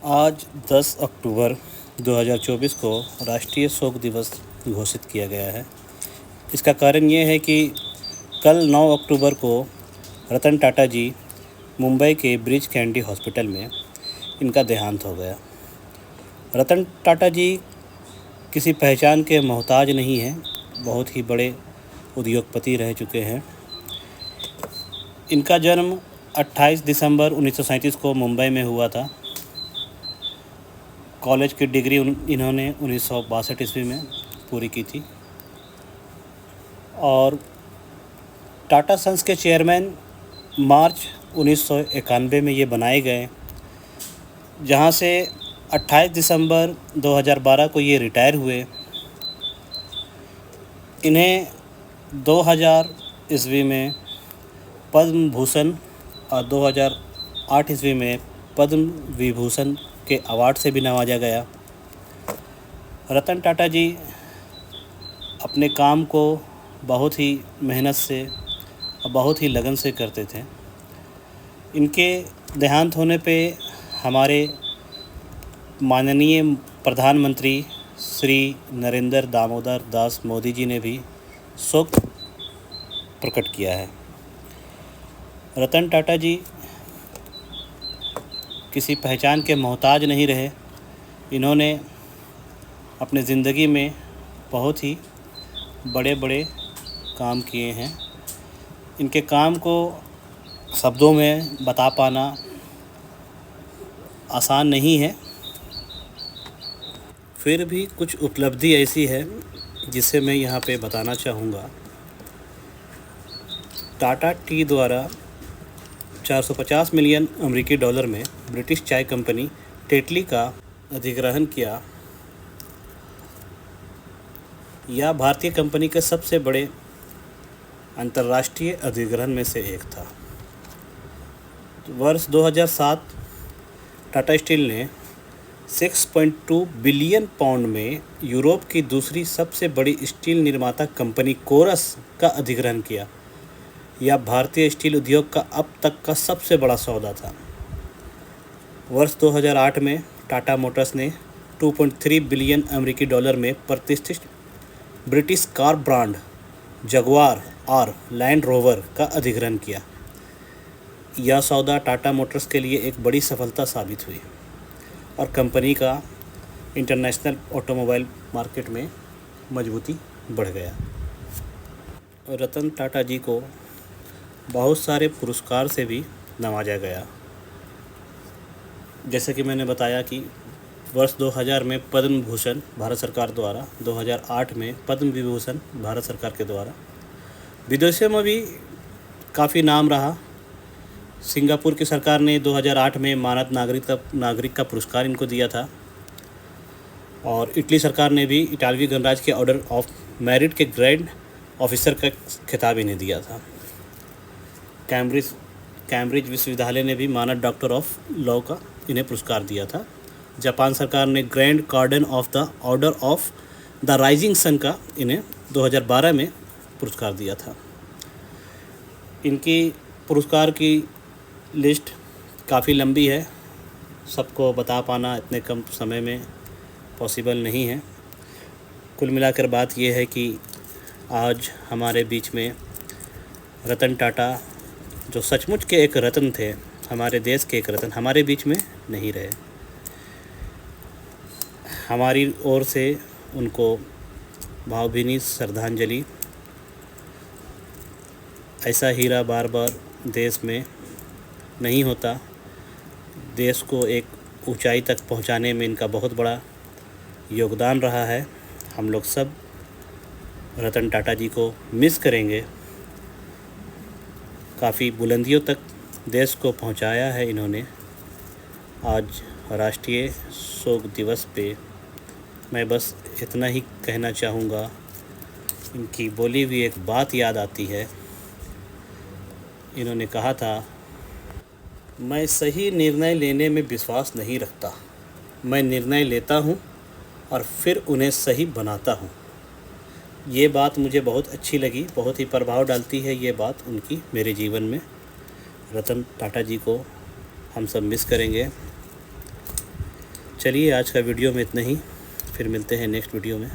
आज 10 अक्टूबर 2024 को राष्ट्रीय शोक दिवस घोषित किया गया है। इसका कारण ये है कि कल 9 अक्टूबर को रतन टाटा जी मुंबई के ब्रीच कैंडी हॉस्पिटल में इनका देहांत हो गया। रतन टाटा जी किसी पहचान के मोहताज नहीं हैं, बहुत ही बड़े उद्योगपति रह चुके हैं। इनका जन्म 28 दिसंबर 1937 को मुंबई में हुआ था। कॉलेज की डिग्री इन्होंने 1962 ईस्वी में पूरी की थी और टाटा सन्स के चेयरमैन मार्च 1991 में ये बनाए गए, जहाँ से 28 दिसंबर 2012 को ये रिटायर हुए। इन्हें 2000 ईस्वी में पद्म भूषण और 2008 ईस्वी में पद्म विभूषण के अवार्ड से भी नवाजा गया। रतन टाटा जी अपने काम को बहुत ही मेहनत से और बहुत ही लगन से करते थे। इनके देहांत होने पे हमारे माननीय प्रधानमंत्री श्री नरेंद्र दामोदर दास मोदी जी ने भी शोक प्रकट किया है। रतन टाटा जी किसी पहचान के मोहताज नहीं रहे। इन्होंने अपने ज़िंदगी में बहुत ही बड़े बड़े काम किए हैं। इनके काम को शब्दों में बता पाना आसान नहीं है, फिर भी कुछ उपलब्धि ऐसी है जिसे मैं यहाँ पे बताना चाहूँगा। टाटा टी द्वारा 450 मिलियन अमेरिकी डॉलर में ब्रिटिश चाय कंपनी टेटली का अधिग्रहण किया। यह भारतीय कंपनी के सबसे बड़े अंतर्राष्ट्रीय अधिग्रहण में से एक था। वर्ष 2007 टाटा स्टील ने 6.2 बिलियन पाउंड में यूरोप की दूसरी सबसे बड़ी स्टील निर्माता कंपनी कोरस का अधिग्रहण किया। यह भारतीय स्टील उद्योग का अब तक का सबसे बड़ा सौदा था। वर्ष 2008 में टाटा मोटर्स ने 2.3 बिलियन अमेरिकी डॉलर में प्रतिष्ठित ब्रिटिश कार ब्रांड जगुआर और लैंड रोवर का अधिग्रहण किया। यह सौदा टाटा मोटर्स के लिए एक बड़ी सफलता साबित हुई और कंपनी का इंटरनेशनल ऑटोमोबाइल मार्केट में मजबूती बढ़ गया। रतन टाटा जी को बहुत सारे पुरस्कार से भी नवाजा गया। जैसे कि मैंने बताया कि वर्ष 2000 में पद्म भूषण भारत सरकार द्वारा, 2008 में पद्म विभूषण भारत सरकार के द्वारा। विदेशों में भी काफ़ी नाम रहा। सिंगापुर की सरकार ने 2008 में मानद नागरिक का पुरस्कार इनको दिया था और इटली सरकार ने भी इटालवी गणराज्य के ऑर्डर ऑफ मेरिट के ग्रैंड ऑफिसर का खिताब इन्हें दिया था। कैम्ब्रिज विश्वविद्यालय ने भी मानद डॉक्टर ऑफ लॉ का इन्हें पुरस्कार दिया था। जापान सरकार ने grand cordon of the order of the rising sun का इन्हें 2012 में पुरस्कार दिया था। इनकी पुरस्कार की लिस्ट काफ़ी लंबी है, सबको बता पाना इतने कम समय में पॉसिबल नहीं है। कुल मिलाकर बात यह है कि आज हमारे बीच में रतन टाटा, जो सचमुच के एक रत्न थे, हमारे देश के एक रत्न, हमारे बीच में नहीं रहे। हमारी ओर से उनको भावभीनी श्रद्धांजलि। ऐसा हीरा बार बार देश में नहीं होता। देश को एक ऊंचाई तक पहुंचाने में इनका बहुत बड़ा योगदान रहा है। हम लोग सब रतन टाटा जी को मिस करेंगे। काफ़ी बुलंदियों तक देश को पहुंचाया है इन्होंने। आज राष्ट्रीय शोक दिवस पे मैं बस इतना ही कहना चाहूँगा। इनकी बोली हुई एक बात याद आती है। इन्होंने कहा था, मैं सही निर्णय लेने में विश्वास नहीं रखता, मैं निर्णय लेता हूँ और फिर उन्हें सही बनाता हूँ। ये बात मुझे बहुत अच्छी लगी, बहुत ही प्रभाव डालती है ये बात उनकी मेरे जीवन में। रतन टाटा जी को हम सब मिस करेंगे। चलिए आज का वीडियो में इतना ही, फिर मिलते हैं नेक्स्ट वीडियो में।